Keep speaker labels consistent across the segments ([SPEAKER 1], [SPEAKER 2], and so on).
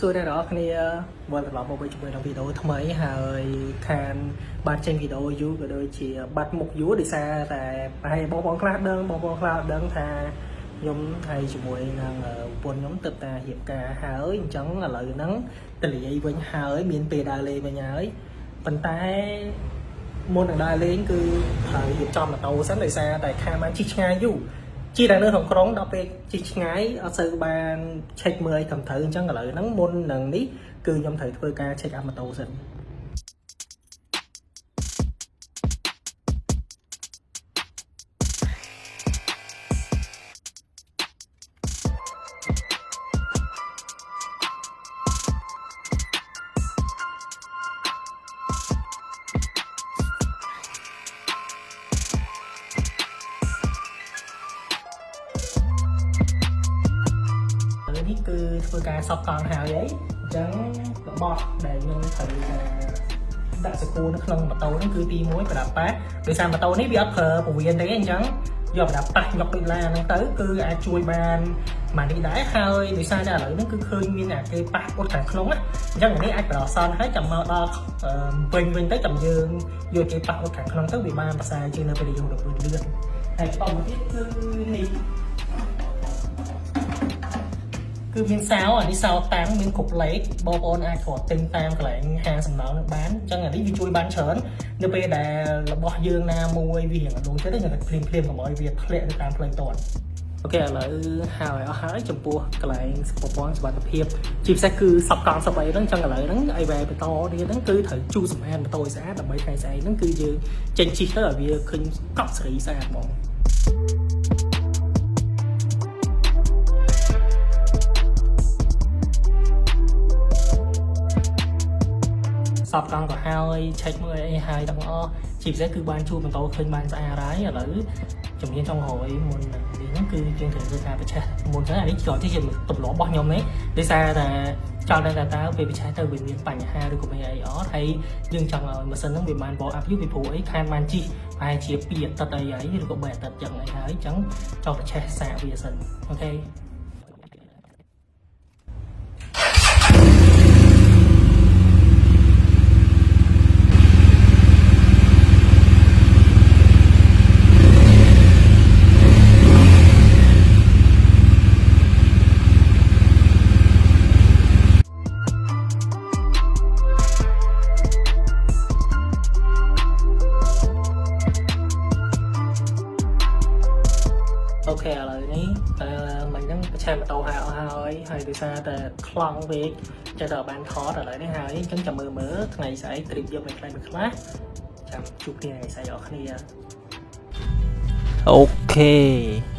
[SPEAKER 1] សួរអ្នកនរគ្នាមកត្រឡប់មកវិញជាមួយនឹងវីដេអូថ្មីហើយខានបាត់ចេញវីដេអូយូរក៏ដូចជាបាត់មុខយូរដោយសារតែប្រហែលបងខ្លះដឹងថាខ្ញុំហើយជាមួយនឹងប្រពន្ធខ្ញុំទៅតារៀបការហើយអញ្ចឹងឥឡូវហ្នឹងតលាយវិញហើយមានពេលដើរលេងវិញហើយប៉ុន្តែមុននឹងដើរលេងគឺត្រូវរៀបចំម៉ូតូសិនដោយសារតែខានបានជិះឆ្ងាយយូរជីតែនៅក្នុងក្រុងដល់ពេលជិះឆ្ងាយអត់សូវបានឆែកមើលឲ្យត្រឹមត្រូវអញ្ចឹងឥឡូវហ្នឹងមុននឹងនេះគឺខ្ញុំត្រូវធ្វើការឆែកអាម៉ូតូសិននេះគឺធ្វើការសបកង់ហើយអីអញ្ចឹងរបស់ដែលខ្ញុំត្រូវដាក់សកូនៅក្នុងម៉ូតូហ្នឹងគឺទី1ប្រដាប់ប៉ាដោយសារម៉ូតូនេះវាអត់ប្រើពវៀនទេអញ្ចឹងយកប្រដាប់ប៉ាញុកដូចឡាហ្នឹងទៅគឺអាចជួយបានម៉ានេះដែរហើយដោយសារតែឥឡូវហ្នឹងគឺឃើញមានអាគេប៉ះអ៊ុតខាងក្នុងណាអញ្ចឹងអានេះអាចប្រដសនហើយចាំមកដល់វិញទៅចាំយើងយកគេប៉ះអ៊ុតខាងក្នុងទៅវាបានប្រសើរជាងនៅពេលយើងរត់លឿនហើយបន្តមកទៀតគឺនេះគឺមានសោអានេះសោតាំងមានគ្រប់លេខបងប្អូនអាចគ្រាន់ទិញតាមកន្លែងហាងសំណល់នឹងបានអញ្ចឹងអានេះវាជួយបានច្រើននៅពេលដែលរបស់យើងណាមួយវារៀងអត់ដូចទេយើងតែភ្លាមៗកុំឲ្យវាធ្លាក់ទៅតាមផ្លូវតន់អូខេឥឡូវហើយអស់ហើយចំពោះកន្លែងប្រព័ន្ធសុវត្ថិភាពជាពិសេសគឺសពកង់សពអីហ្នឹងអញ្ចឹងឥឡូវហ្នឹងអីវ៉ែបន្តទៀតហ្នឹងគឺត្រូវជូតសម្អាតម៉ូតូឲ្យស្អាតដើម្បីថ្ងៃស្អែកហ្នឹងគឺយើងចេញជិះទៅឲ្យវាឃើញកប់សេរីស្អាតហ្មងសពកង់ក៏ហើយឆែកមើលអីហើយទាំងអស់ជាពិសេសគឺបានជួបម៉ូតូឃើញបានស្អាតហើយឥឡូវជំនាញចុងក្រោយមុននេះហ្នឹងគឺយើងត្រូវធ្វើការបញ្ឆេះមុនទៅអានេះក៏ជាទម្លាប់របស់ខ្ញុំទេដោយសារតែចង់ដឹងថាតើពេលបញ្ឆេះទៅវាមានបញ្ហាឬក៏មានអីអត់ហើយយើងចង់ឲ្យម៉ាស៊ីនហ្នឹងវាបាន warm up យូរពីព្រោះអីខានបានជិះប្រហែលជា2អាទិត្យអីឬក៏3អាទិត្យចឹងអីហើយអញ្ចឹងចង់បញ្ឆេះសាកវាសិនអូខេអូខេឥឡូវនេះមិញហ្នឹងបញ្ឆេះម៉ូតូហើយដោយសារតែខ្លាំងពេកចេះតែបានថតឥឡូវនេះហើយអញ្ចឹងចាំមើលថ្ងៃស្អែកត្រៀមយកមួយខ្លះចាំជួបគ្នាថ្ងៃស្អែកអរគ្នាអូខេ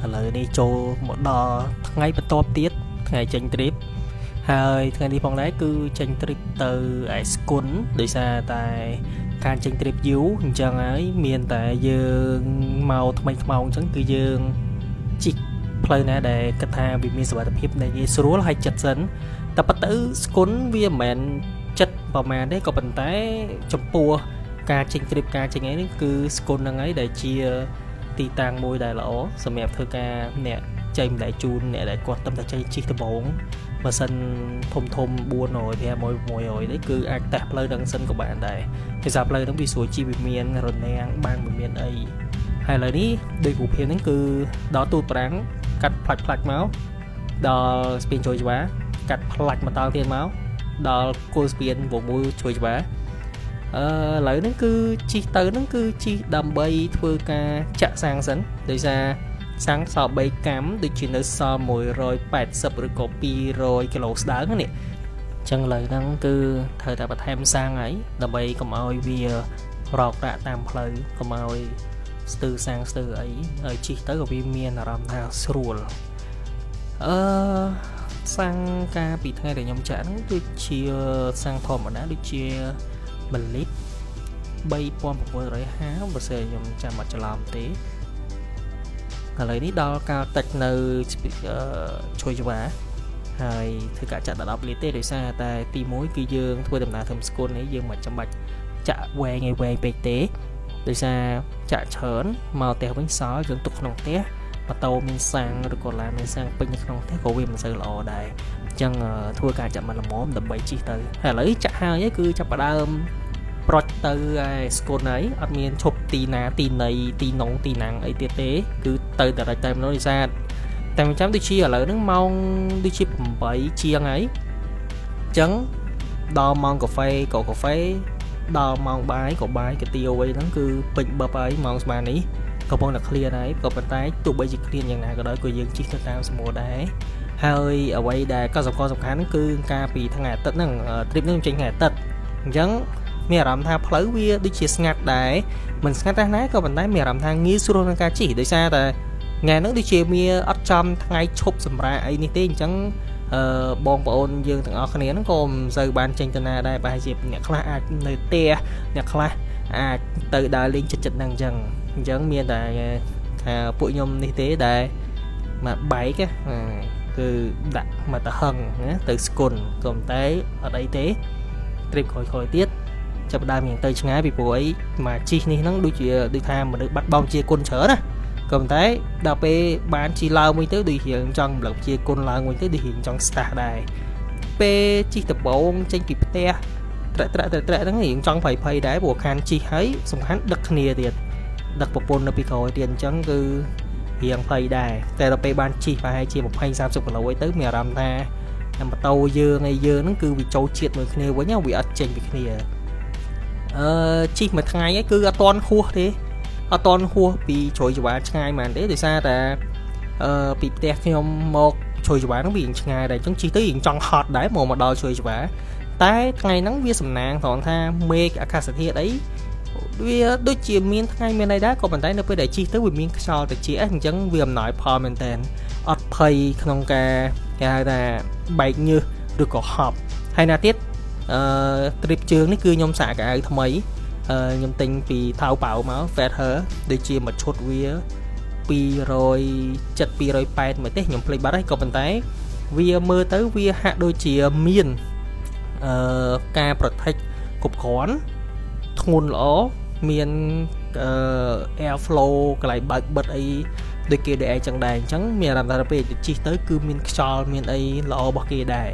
[SPEAKER 1] ឥឡូវនេះចូលមកដល់ថ្ងៃបន្ទាប់ទៀតថ្ងៃចេញទ្រីបហើយថ្ងៃនេះផងដែរគឺចេញទ្រីបទៅឯស្គុនដោយសារតែការចេញទ្រីបយូរអញ្ចឹងហើយមានតែយើងមកថ្មីថ្មោងអញ្ចឹងគឺយើងជីកផ្លូវណាដែលគិតថាវាមានសុវត្ថិភាពនៃងាយស្រួលហើយចិត្តសិនតែប៉ុន្តែស្គុនវាមិនមែនចិត្តប្រហែលទេក៏ប៉ុន្តែចំពោះការចេញទ្រីបការចេញអីនេះគឺស្គុនហ្នឹងហើយដែលជាទីតាំងមួយដែលល្អសម្រាប់ធ្វើការអ្នកចេញម្លែកជូនអ្នកដែលគាត់តែចេញជិះដំបងម៉ាស៊ីនធំ400 500 600នេះគឺអាចតេស្តផ្លូវហ្នឹងសិនក៏បានដែរភាសាផ្លូវហ្នឹងវាស្រួលជីវវាមានរនាំងបានមិនមានអីហើយឥឡូវនេះដូចរូបភាពហ្នឹងគឺដល់ទូតប្រាំងកាត់ផ្លាច់មកដល់ស្ពានជួយច្បារកាត់ផ្លាច់មកដល់ទៀតមកដល់គល់ស្ពានវងមូលជួយច្បារឥឡូវហ្នឹងគឺជីកទៅហ្នឹងគឺជីកដើម្បីធ្វើការចាក់សាំងសិនដោយសារសាំងសល់3កាំដូចជានៅសល់180ឬក៏200គីឡូស្ដើងនេះអញ្ចឹងឥឡូវហ្នឹងគឺត្រូវតែបន្ថែមសាំងហើយដើម្បីកុំឲ្យវារកដាក់តាមផ្លូវកុំឲ្យស្ទើសាំងស្ទើអីហើយជីកទៅក៏វាមានអារម្មណ៍ថាស្រួលសាំងការពីថ្ងៃដែលខ្ញុំចាក់ហ្នឹងដូចជាសាំងធម្មតាដូចជា1លីត្រ3650បើសិនខ្ញុំចាំអត់ច្រឡំទេឥឡូវនេះដល់ការតិចនៅជួយច្បារហើយធ្វើការចាក់ដល់10លីត្រទេដោយសារតែទី1គឺយើងធ្វើដំណើរធ្វើស្គុននេះយើងមិនចាំបាច់ចាក់វែងពេកទេដោយសារចាក់ច្រើនមកផ្ទះវិញសល់យើងទុកក្នុងផ្ទះ ម៉ូតូមានសាំងឬក៏ឡានមានសាំងពេញនៅក្នុងផ្ទះក៏វាមិនសូវល្អដែរអញ្ចឹងធ្វើការចាក់មកល្មមដើម្បីជិះទៅហើយឥឡូវចាក់ហើយគឺចាប់ផ្ដើមប្រុចទៅឯស្គូនហើយអត់មានឈប់ទីណាទីណីទីនងទីណាំងអីទៀតទេគឺទៅតែរត់តែម្ដងដោយសារតែមិនចាំដូចជាឥឡូវហ្នឹងម៉ោងដូចជា8ជាងហើយអញ្ចឹងដល់ម៉ោងកាហ្វេក៏កាហ្វេដល់ម៉ោងបាយក៏បាយកាទៀវអីហ្នឹងគឺពេញបបហើយម៉ោងស្មាននេះកំពុងតែ clear ហើយក៏ប៉ុន្តែទោះបីជា clear យ៉ាងណាក៏ដោយក៏យើងជិះទៅតាមស្មូតដែរហើយអ្វីដែលក៏សំខាន់គឺការពីថ្ងៃអាទិត្យហ្នឹង trip ហ្នឹងចេញថ្ងៃអាទិត្យអញ្ចឹងមានអារម្មណ៍ថាផ្លូវវាដូចជាស្ងាត់ដែរមិនស្ងាត់ណាស់ក៏ប៉ុន្តែមានអារម្មណ៍ថាងាយស្រួលក្នុងការជិះដោយសារតែថ្ងៃហ្នឹងដូចជាមានអត់ចំថ្ងៃឈប់សម្រាកអីនេះទេអញ្ចឹងបងប្អូនយើងទាំងអស់គ្នាហ្នឹងក៏មិនសូវបានចេញទៅណាដែរប្រហែលជាអ្នកខ្លះអាចនៅផ្ទះអ្នកខ្លះអាចទៅដើរលេងចិត្តហ្នឹងអញ្ចឹងមានតែថាពួកខ្ញុំនេះទេដែលមកបែកគឺដាក់មកទៅហឹងណាទៅស្គុនក៏តែអត់អីទេ trip ក្រោយទៀតចាប់ដើមយ៉ាងទៅឆ្ងាយពីព្រោះអីមកជីនេះហ្នឹងដូចថាមនុស្សបាត់បង់ជាគុណច្រើនណាក៏ប៉ុន្តែដល់ពេលបានជីឡើងវិញទៅដូចរៀងចង់រំលឹកជាគុណឡើងវិញទៅដូចរៀងចង់ស្ទះដែរពេលជីដំបងចេញពីផ្ទះត្រាក់ហ្នឹងរៀងចង់ភ័យដែរព្រោះខានជីហើយសំខាន់ដឹកគ្នាទៀតដឹកប្រពន្ធនៅពីក្រោយទៀតអញ្ចឹងគឺរៀងភ័យដែរតែដល់ពេលបានជីប្រហែលជា20-30គីឡូទៅមានអារម្មណ៍ថាម៉ូតូយើងហ្នឹងគឺវាចូលជាតិមួយគ្នាវិញវាអត់ចេញពីគ្នាជីមួយថ្ងៃấyគឺអត់តន់ហួសទេអត់តន់ហួសពីជ្រោយចង្វាឆ្ងាយហ្មងទេដោយសារតែពីផ្ទះខ្ញុំមកជ្រោយចង្វាហ្នឹងវាឆ្ងាយដែរអញ្ចឹងជីទៅរៀងចង់ហត់ដែរមកដល់ជ្រោយចង្វាតែថ្ងៃហ្នឹងវាសំណាងត្រង់ថាមេឃអាកាសធាតុអីវាដូចជាមានថ្ងៃមានអីដែរក៏ប៉ុន្តែនៅពេលដែលជីទៅវាមានខ្យល់ត្រជាក់អញ្ចឹងវាអំណោយផលមែនតើអត់ភ័យក្នុងការគេហៅថាបែកញើសឬក៏ហប់ហើយណាទៀតtrip ជើងនេះគឺខ្ញុំសាកកៅអៅថ្មីខ្ញុំទិញពីថៅប៉ៅមក Fat Her ដូចជាមួយឈុតវា270 280មកទេខ្ញុំភ្លេចបាត់ហើយក៏ប៉ុន្តែវាមើលទៅវាហាក់ដូចជាមានការ protect គ្រប់គ្រាន់ធ្ងន់ល្អមានair flow កន្លែងបើកបិទអីដូចគេដែរចឹងដែរអញ្ចឹងមានអារម្មណ៍ថាពេលជិះទៅគឺមានខ្យល់មានអីល្អរបស់គេដែរ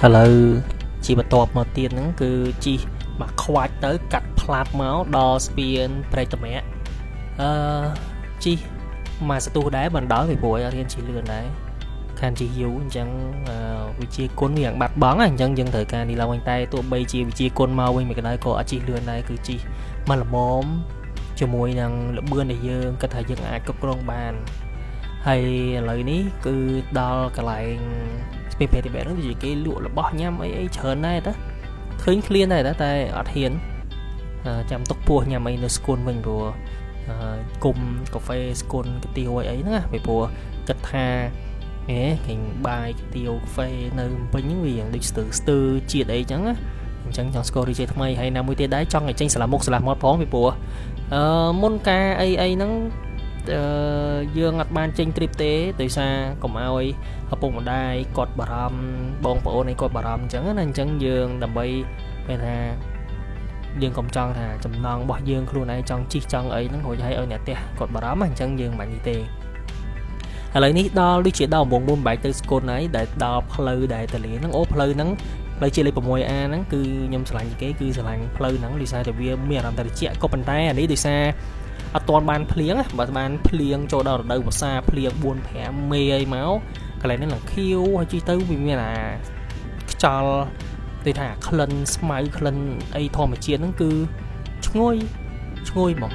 [SPEAKER 1] ឥឡូវជីបន្ទាប់មកទៀតហ្នឹងគឺជីមកខ្វាច់ទៅកាត់ផ្លាប់មកដល់ស្ពានព្រែកតម្រាក់ជីមកសទុះដែរបណ្ដោយពីព្រោះឲ្យរៀនជីលឿនដែរខានជីយូអញ្ចឹងវិជាគុណវាយ៉ាងបាត់បង់អញ្ចឹងយើងត្រូវការនេះឡើងវិញតែទោះបីជាវិជាគុណមកវិញមិនក៏ដោយក៏អត់ជីលឿនដែរគឺជីមកល្មមជាមួយនឹងលបឿនដែលយើងគិតថាយើងអាចគ្រប់គ្រងបានហើយឥឡូវនេះគឺដល់កន្លែងស្ពានព្រែកតម្រាក់ហ្នឹងនិយាយគេលក់របស់ញ៉ាំអីច្រើនដែរតើឃើញឃ្លានដែរតែអត់ហ៊ានចាំទុកពោះញ៉ាំអីនៅស្គូនវិញព្រោះគុំកាហ្វេស្គូនកាទៀវអីហ្នឹងណាពីព្រោះគិតថាគេបាយកាទៀវកាហ្វេនៅពេញហ្នឹងវាដូចស្ទើរជាតិអីចឹងណាអញ្ចឹងចង់ស្គាល់រីជាថ្មីហើយណាមួយទៀតដែរចង់ឲ្យចេញស្លាមុខស្លាមាត់ផងពីព្រោះមុនការអីហ្នឹងយើងអត់បានចេញ trip ទេដោយសារកុំឲ្យឪពុកម្ដាយគាត់បារម្ភបងប្អូនឯងគាត់បារម្ភអញ្ចឹងណាអញ្ចឹងយើងដើម្បីពេលថាយើងកុំចង់ថាចំណងរបស់យើងខ្លួនឯងចង់ជីកចង់អីហ្នឹងរួចឲ្យអ្នកផ្ទះគាត់បារម្ភអញ្ចឹងយើងមិននេះទេឥឡូវនេះដល់ដូចជាដល់កំពង់មុំបែកទៅស្គូនហើយដែលដល់ផ្លូវដែលតលាហ្នឹងផ្លូវហ្នឹងផ្លូវជាលេខ 6A ហ្នឹងគឺខ្ញុំឆ្លាញ់គេគឺឆ្លាញ់ផ្លូវហ្នឹងដោយសារតែវាមានអារម្មណ៍ត្រជាក់ក៏ប៉ុន្តែអានេះដោយសារអត់ទាន់បានភ្លៀងបើបានភ្លៀងចូលដល់រដូវវស្សាភ្លៀង 4-5 មេអីមកកន្លែងនេះឡើងខៀវហើយជិះទៅវាមានអាខ្យល់ដូចថាក្លិនស្មៅក្លិនអីធម្មជាតិហ្នឹងគឺឈ្ងុយហ្មង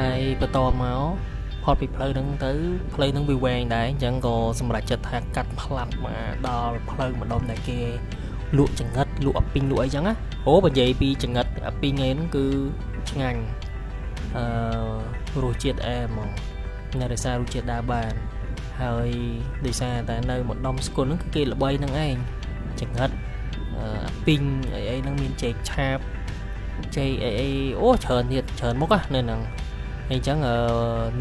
[SPEAKER 1] ហើយបន្តមកផ ផតពីផ្លូវហ្នឹងទៅផ្លូវហ្នឹងវាវែងដែរអញ្ចឹងក៏សម្រាប់ចិត្តថាកាត់ផ្លាត់មកដល់ផ្លូវម្ដុំដែលគេលក់ចង្រិតលក់អាពីងលក់អីចឹងណាអូបើនិយាយពីចង្រិតអាពីងឯហ្នឹងគឺឆ្ងាញ់រសជាតិអែមហ្មងនៅរសាររសជាតិដើរបានហើយដោយសារតែនៅម្ដុំស្គុនហ្នឹងគឺគេល្បីហ្នឹងឯងចង្រិតអាពីងអីហ្នឹងមានចេកឆាបចេកអីអូច្រើនទៀតច្រើនមុខណានៅហ្នឹងអញ្ចឹង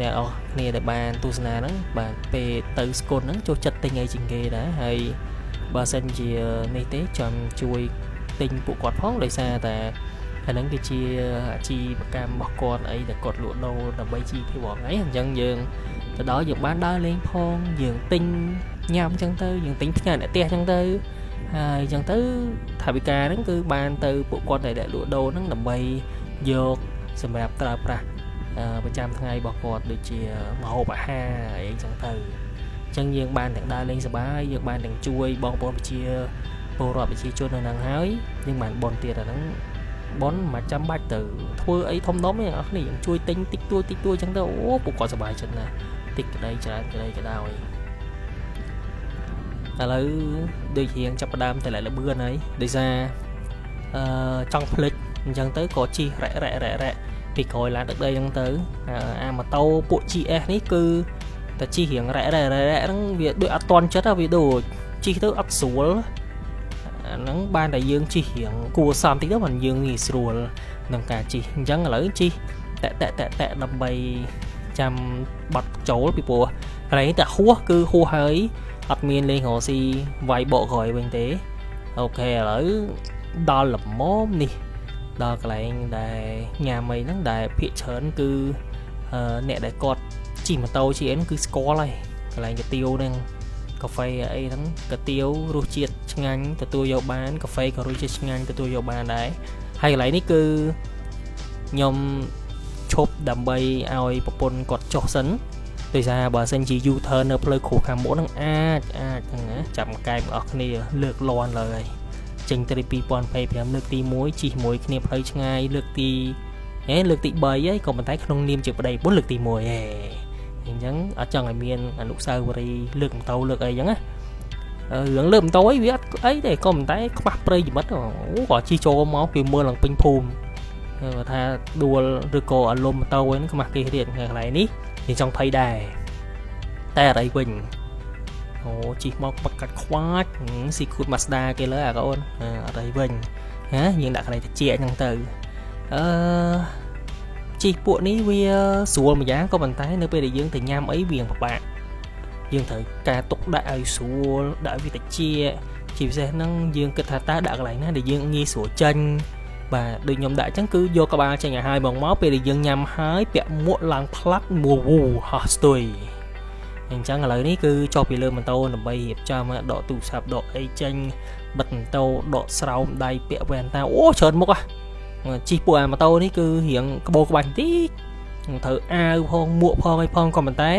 [SPEAKER 1] អ្នកអស់គ្នាដែលបានទស្សនាហ្នឹងបាទពេលទៅស្គុនហ្នឹងចូលចិត្តទិញអីជាងគេដែរហើយបើសិនជានេះទេចាំជួយទិញពួកគាត់ផងដោយសារតែអាហ្នឹងគឺជាអាជីវកម្មរបស់គាត់អីដែលគាត់លក់ដូរដើម្បីជីវភាពរាល់ថ្ងៃអញ្ចឹងយើងទៅដល់យើងបានដើរលេងផងយើងទិញញ៉ាំអញ្ចឹងទៅយើងទិញផ្ញើអ្នកផ្ទះអញ្ចឹងទៅហើយអញ្ចឹងទៅថាវិការហ្នឹងគឺបានទៅពួកគាត់ដែលលក់ដូរហ្នឹងដើម្បីយកសម្រាប់ប្រើប្រាស់ប្រចាំថ្ងៃរបស់គាត់ដូចជាម្ហូបអាហារអីចឹងទៅអញ្ចឹងយើងបានទាំងដើរលេងសប្បាយយើងបានទាំងជួយបងប្អូនប្រជាពលរដ្ឋប្រជាជននៅហ្នឹងហើយយើងបានបនទៀតអាហ្នឹងបនមិនចាំបាច់ទៅធ្វើអីធំដុំទេអស់នេះយើងជួយទិញតិចតួចអញ្ចឹងទៅអូពួកគាត់សប្បាយចិត្តណាស់តិចក្តីច្រើនក្តីក៏ដោយឥឡូវដូចរៀងចាប់ផ្ដើមតែលបឿនហើយដោយសារចង់ភ្លេចអញ្ចឹងទៅក៏ជិះរ៉ាក់ពីក្រោយឡើងទឹកដីអញ្ចឹងទៅអាម៉ូតូពួក GS នេះគឺតែជិះរៀងរ៉ាក់ហ្នឹងវាដូចអត់តន់ចិត្តវាដូចជិះទៅអត់ស្រួលអាហ្នឹងបានតែយើងជិះរៀងគួរសមតិចទៅបានយើងងាយស្រួលក្នុងការជិះអញ្ចឹងឥឡូវជិះតែដើម្បីចាំបាត់ចូលពីព្រោះកន្លែងតែហួសគឺហួសហើយអត់មានលេងរកស៊ីវាយបកក្រោយវិញទេអូខេឥឡូវដល់ល្មមនេះដល់កន្លែងដែលញ៉ាំអីហ្នឹងដែលភាគច្រើនគឺអ្នកដែលគាត់ជិះម៉ូតូជិះអីហ្នឹងគឺស្គាល់ហើយកន្លែងកាទៀវហ្នឹងកាហ្វេអីហ្នឹងកាទៀវរសជាតិឆ្ងាញ់ទទួលយកបានកាហ្វេក៏រសជាតិឆ្ងាញ់ទទួលយកបានដែរហើយកន្លែងនេះគឺខ្ញុំឈប់ដើម្បីឲ្យប្រពន្ធគាត់ចុះសិនដោយសារបើសិនជា U-turn នៅផ្លូវគ្រូខាងមុខហ្នឹងអាចហ្នឹងណាចាប់កែបអស់គ្នាលើកលាន់លើហើយចេញទៅ2025លើកទី1ជិះមួយគ្នាផ្លូវឆ្ងាយលើកទី3ហើយក៏ប៉ុន្តែក្នុងនាមជាប្តីប្រពន្ធលើកទី1ហេអញ្ចឹងអត់ចង់ឲ្យមានអនុស្សាវរីយ៍លើកម៉ូតូលើកអីអញ្ចឹងណារឿងលើកម៉ូតូអីវាអត់អីទេក៏ប៉ុន្តែខ្វះប្រិយមិត្តអូក៏ជិះចូលមកគេមើលឡើងពេញភូមិថាដួលឬក៏អារម្មណ៍ម៉ូតូហ្នឹងខ្មាស់គេទៀតកន្លែងនេះយើងចង់ភ័យដែរតែអីវិញអូជិះមកបកាត់ខ្វាច់ស៊ីគូត Mazda គេលើអាកូនអត់អីវិញណាយើងដាក់កន្លែងតិចហ្នឹងទៅជិះពួកនេះវាស្រួលម្យ៉ាងក៏ប៉ុន្តែនៅពេលដែលយើងទៅញ៉ាំអីវាពិបាកយើងត្រូវការទុកដាក់ឲ្យស្រួលដាក់វាតិចជាពិសេសហ្នឹងយើងគិតថាតើដាក់កន្លែងណាដែលយើងងាយស្រួលចេញបាទដូចខ្ញុំដាក់អញ្ចឹងគឺយកក្បាលចេញឲ្យហើយមកពេលដែលយើងញ៉ាំហើយពាក់មួកឡើងផ្លាត់មួវូហោះស្ទុយអញ្ចឹងឥឡូវនេះគឺចុះពីលើម៉ូតូដើម្បីរៀបចំដកទូរស័ព្ទដកអីចេញបិទម៉ូតូដកស្រោមដៃពាក់វ៉ែនតាអូច្រើនមុខជិះពួកអាម៉ូតូនេះគឺរៀងក្បូរក្បាច់បន្តិចត្រូវអាវផងមួកផងអីផងក៏ប៉ុន្តែ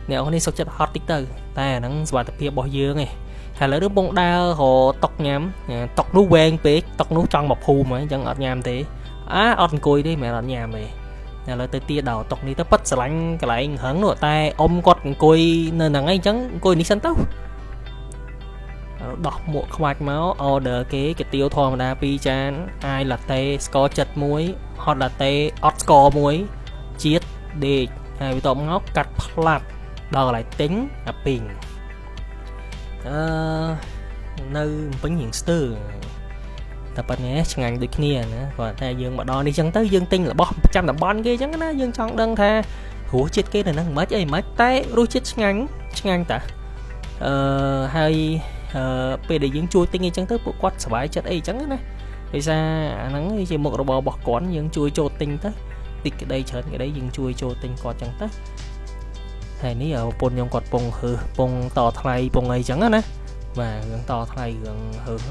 [SPEAKER 1] អ្នកនរនេះសុខចិត្តហត់តិចទៅតែអាហ្នឹងសុវត្ថិភាពរបស់យើងឯងហើយឥឡូវនេះបងដើររតុកញ៉ាំតុកនោះវែងពេកតុកនោះចង់មកភូមិអញ្ចឹងអត់ញ៉ាំទេអត់អង្គុយទេមិនអត់ញ៉ាំទេឥឡូវទៅទៀតដល់តុកនេះទៅប៉ិតស្រឡាញ់កន្លែងហឹងនោះតែអ៊ំគាត់អង្គុយនៅហ្នឹងអីអញ្ចឹងអង្គុយនេះសិនទៅដោះមួកខ្វាច់មក order គេកាទៀវធម្មតា2ចានអាយឡាតេស្ករចិត្ត1 hot latte អត់ស្ករ1ជាតិដេកហើយបន្ទាប់មកកាត់ផ្លាប់ដល់កន្លែងទិញអាពីងនៅពេញរៀងស្ទើរតែប៉ុណ្ណេះឆ្ងាញ់ដូចគ្នាណាគាត់ថាយើងមកដល់នេះចឹងទៅយើងទិញរបស់ប្រចាំតំបន់គេចឹងណាយើងចង់ដឹងថារសជាតិគេនៅហ្នឹងមិនតែរសជាតិឆ្ងាញ់តាហើយពេលដែលយើងជួយទិញអីចឹងទៅពួកគាត់សប្បាយចិត្តអីចឹងណាដោយសារអាហ្នឹងជាមុខរបររបស់គាត់យើងជួយចូលទិញទៅតិចក្តីច្រើនក្តីយើងជួយចូលទិញគាត់ចឹងទៅហើយនេះប្រពន្ធខ្ញុំគាត់ពងតថ្លៃពងអីចឹងណាបាទរឿងតថ្លៃរឿង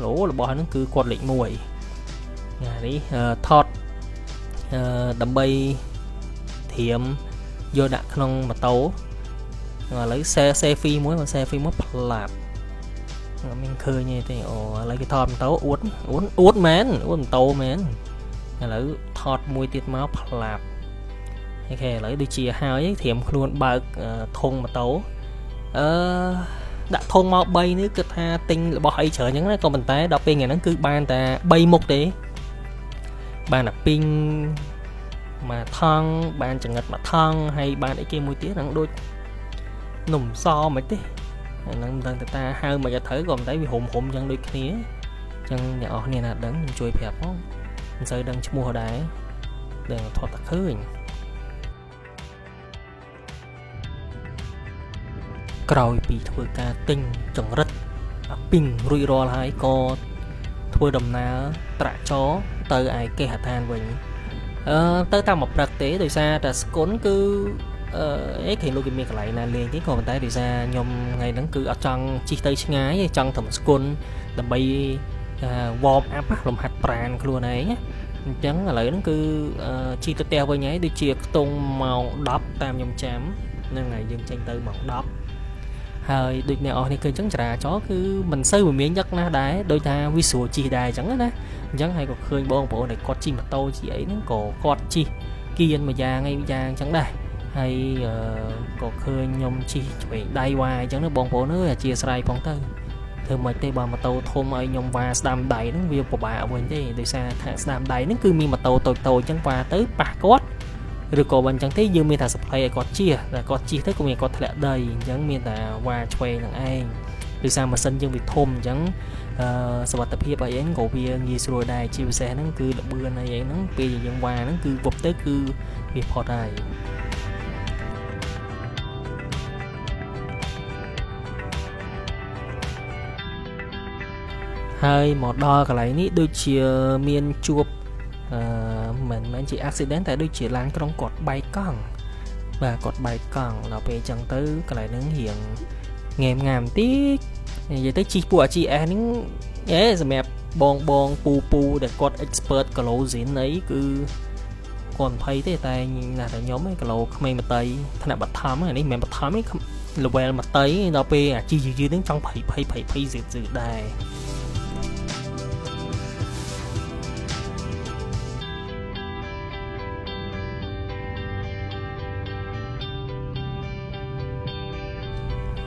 [SPEAKER 1] លោរបស់ហ្នឹងគឺគាត់លេខ1នេះថតដើម្បីធៀមយកដាក់ក្នុងម៉ូតូឥឡូវselfieមួយផ្លាប់អត់មានឃើញទេអូឥឡូវគេថតម៉ូតូអួតមែនអួតម៉ូតូមែនឥឡូវថតមួយទៀតមកផ្លាប់ហ ok lấy đi chia hai thì em luôn bạc thùng mà tấu đã thùng mau bay nữa cứ tha tinh là bỏ hay chở những cái con bàn tay đọc bên ngày nó cứ ban ta bay một đấy ban là pin mà thăng ban chẳng ngật mà thăng hay ban ấy kia mùi tía nó đôi nùm so mấy thế năng ta ta hai mà cho thấy còn thấy vì hùng chân đôi kia chân nhỏ này là đấng chui phẹp không rơi đang mua đá để thoát tắc khứ còi bị thưa ca tinh chẳng rất pin rủi ro lại có thưa đầm ná trả chó từ ai kê hạt than mình tới tao một đặc tế từ xa là cuốn cứ ấy thì lúc mình lại là liền cái còn tay từ xa nhom ngày nắng cứ ở trong chi tây ngái trong thầm cuốn đầm bay warm up làm hạt brand luôn ấy nhé chẳng là lấy nó cứ chi tây teo với nháy đi chia tung màu đắp tam nhom chém nên ngày dừng tranh tư màu đắp hơi được này thì cứ chẳng trả chó cứ mình xây một miếng nhất na đá đôi ta visual chi đài chẳng á chẳng hay có khơi bon bộ này có chi mà tôi chỉ ấy nó cổ con chi kia mà già ngay già chẳng đây hay có khơi nhom chi phải đai hoài chẳng nó bon bộ nữa là chia sài phong tư thường mà tây bà mà tàu thôm ấy nhom và đam đầy nó việc của bà bên đây để xa đam đầy nó cứ mi mà tàu tôi chẳng qua tới bà cốt rồi có bên chẳng thấy dương miền thà supply có chia là có chia thế cũng có thể đầy chẳng miền thà qua chơi thằng anh từ sao mà sân dương bị thôm chẳng sao tập hiệp ấy cổ bia nghi rồi đài chiều xe nó cứ là bữa này vậy nó bây giờ qua nó cứ vụt tới cứ việc họ đài hai một đo cái này ní đôi chia miền chuột mình chỉ accident tại đôi chỉ lăn trong cột bay con và cột bay con là về chẳng tới cái này nó hiện ngèm ngàm tí vậy tới chi bùa chị em nhé rồi mẹ bon pu để cột expert cái lỗ diễn ấy cứ còn thấy thế tay là nhóm ấy cái lỗ không ai mà tay thằng nào bật thắm này mẹ bật thắm ấy là về mà tới đâu pe chi gì đến trong phải diệt đây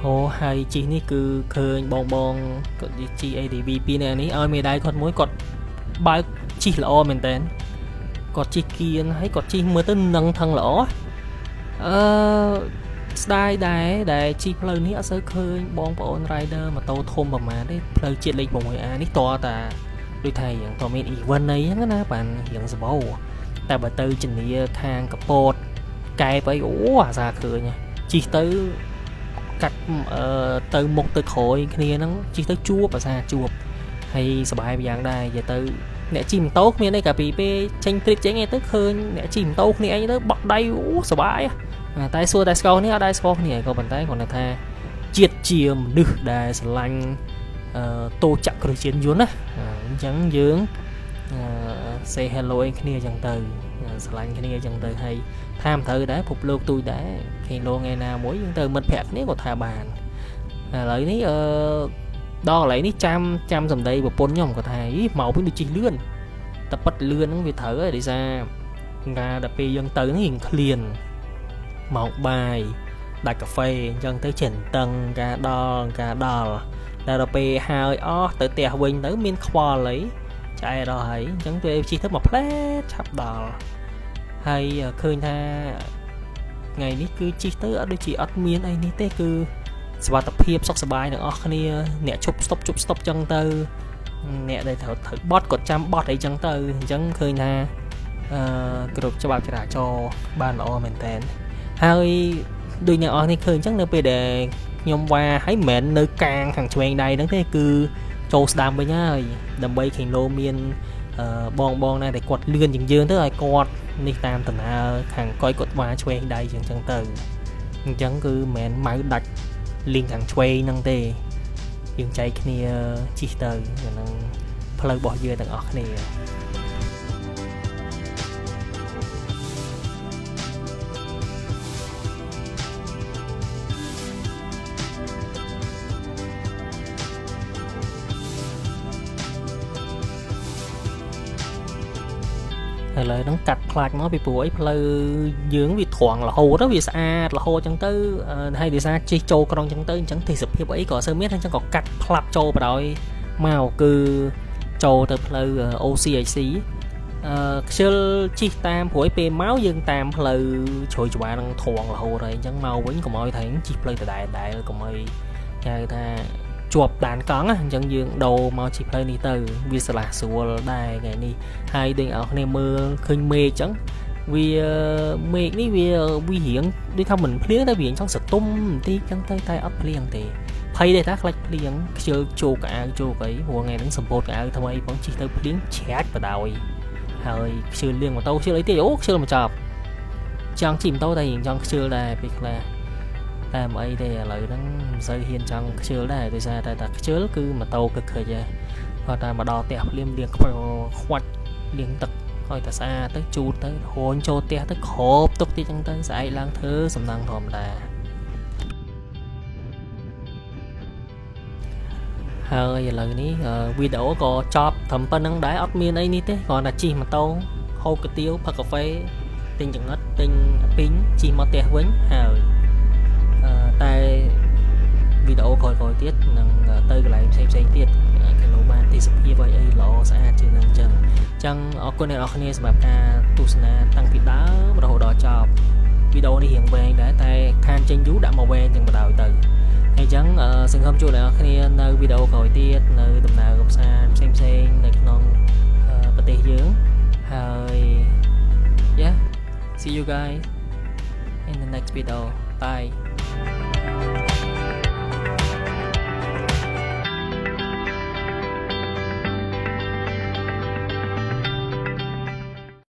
[SPEAKER 1] ô hai chi ní cứ khơi bon chi adv này ní ơi mày đây con mối cọt ba chi lỗ mình tên cọt chi kia hay cọt chi mới tới nâng thân lỗ đai đài chi plei ní ở sới khơi bon rider mà tàu thôm mà đấy plei chuyện lịch bồng à ní to ta đôi thầyอย่างตัว main event nàyហ្នឹងណាបានរៀងសម្បូរតែបើទៅជំនាញខាងកពតកែបអីអូអាសាឃើញជីទៅកាត់ទៅមុខទៅក្រោយគ្នាហ្នឹងជីទៅជួបអាសាជួបហើយសบายយ៉ាងដែរនិយាយទៅអ្នកជិះម៉ូតូគ្មានអីកាពីពេលចេញ trip ចេញឯទៅឃើញអ្នកជិះម៉ូតូគ្នាអីទៅបក់ដៃអូសบายតែសួរតែស្គាល់នេះអត់ដែរស្គាល់គ្នាក៏ប៉ុន្តែគាត់ថាជាតិជាមនុស្សដែលស្រឡាញ់តូចក្រឹសជាតិយន្តណាអញ្ចឹងយើង say hello ឯគ្នាអញ្ចឹងទៅស្រឡាញ់គ្នាអញ្ចឹងទៅហើយថាមិនត្រូវដែរភពលោកទូចដែរគេលោថ្ងៃណាមួយយើងទៅមិត្តភក្តិគ្នាក៏ថាបានឥឡូវនេះដល់កន្លែងនេះចាំសម្ដីប្រពន្ធខ្ញុំគាត់ថាមកវិញដូចជិះលឿនតែប៉ិតលឿនហ្នឹងវាត្រូវហើយដោយសារការដល់ពេលយើងទៅនេះឃ្លានមកបាយដាច់កាហ្វេអញ្ចឹងទៅចិនតឹងការដល់តែដល់ពេលហើយអស់ទៅផ្ទះវិញទៅមានខ្វល់អីចែដល់ហើយអញ្ចឹងពេលជិះទៅមកផ្លែឆាប់ដល់ហើយឃើញថាថ្ងៃនេះគឺជិះទៅអត់ដូចជាអត់មានអីនេះទេគឺសុខភាពសុខសប្បាយទាំងអស់គ្នាអ្នកជប់ស្តុបចឹងទៅអ្នកដែលត្រូវបត់គាត់ចាំបត់អីចឹងទៅអញ្ចឹងឃើញថាគ្រប់ច្បាប់ចរាចរណ៍បានល្អមែនតើហើយដូចអ្នកអស់នេះឃើញអញ្ចឹងនៅពេលដែលខ្ញុំវ៉ាឲ្យមិនមែននៅកាងខាងឆ្វេងដៃហ្នឹងទេគឺចូលស្ដាំវិញហើយដើម្បីឃើញលោមានបងណាដែលគាត់លឿនជាងយើងទៅឲ្យគាត់នេះតាមដំណើរខាងកុយគាត់វ៉ាឆ្វេងដៃជាងចឹងទៅអញ្ចឹងគឺមិនមែនម៉ៅដាច់លីងខាងឆ្វេងហ្នឹងទេយើងចែកគ្នាជិះទៅហ្នឹងផ្លូវរបស់យើងទាំងអស់គ្នាឥឡូវហ្នឹងកាត់ខ្លាចមកពីព្រោះអីផ្លូវយើងវាធ ត្រង់រហូតវាស្អាតរហូតចឹងទៅហើយដោយសារជិះចូលក្រុងចឹងទៅអញ្ចឹងទេសភាពអីក៏អត់សូវមានហើយអញ្ចឹងក៏កាត់ផ្លាប់ចូលបដ ாய் មកគឺចូលទៅផ្លូវ OCIC ខ្ជិលជិះតាមព្រួយពេលមកយើងតាមផ្លូវជ្រោយច្វានឹងត្រង់រហូតហើយអញ្ចឹងមកវិញកុំឲ្យថែងជិះផ្លូវដដែលកុំឲ្យហៅថាជាប់ដានកង់អញ្ចឹងយើងដូរមកជិះផ្លូវនេះទៅវាស្លាស់ស្រួលដែរថ្ងៃនេះហើយដូចអ្នកគ្នាមើលឃើញមេឃអញ្ចឹងវាមេឃនេះវារៀងដូចថាមិនភ្លៀងតែវារៀងចង់សតុំបន្តិចអញ្ចឹងទៅតែអត់ភ្លៀងទេភ័យទេថាខ្លាចភ្លៀងខ្ជិលជោកអាវជោកអីព្រោះថ្ងៃហ្នឹងសម្ពោធអាវថ្មីផងជិះទៅភ្លៀងច្រាច់បដ ாய் ហើយខ្ជិលលៀងម៉ូតូខ្ជិលអីទៀតអូខ្ជិលមកចប់ចង់ជិះម៉ូតូតែរៀងចង់ខ្ជិលដែរពេលខ្លះតែមិនអីទេឥឡូវហ្នឹងមិនសូវហ៊ានចង់ខ្ជិលដែរដោយសារតែខ្ជិលគឺម៉ូតូគិតឃើញហ៎គាត់តែមកដល់ផ្ទះភ្លាមលៀងខ្វាច់លៀងទឹកឲ្យតែស្អាតទៅជូតទៅហូនចូលផ្ទះទៅគ្របទុកទៀតចឹងទៅស្អែកឡើងធ្វើសំណងធម្មតាហើយឥឡូវនេះវីដេអូក៏ចប់ត្រឹមប៉ុណ្្នឹងដែរអត់មានអីនេះទេគ្រាន់តែជិះម៉ូតូហូបកាទៀវផឹកកាហ្វេទិញចង្អិតទិញពីងជិះមកផ្ទះវិញហើយតែវីដេអូក្រោយៗទៀតនឹងទៅកន្លែងផ្សេងទៀតគេលោកបានទេសភាពអីល្អស្អាតជាងនឹងចឹងអរគុណអ្នកនរគ្នាសម្រាប់ការទស្សនាតាំងពីដើមរហូតដល់ចប់វីដេអូនេះរៀងវែងដែរតែខានចេញយូរដាក់មកវែងចឹងបណ្ដោយទៅហើយចឹងសង្ឃឹមជួបអ្នកនរគ្នានៅវីដេអូក្រោយទៀតនៅដំណើរកម្សាន្តផ្សេងនៅក្នុងប្រទេសយើងហើយ yeah see you guys in the next video bye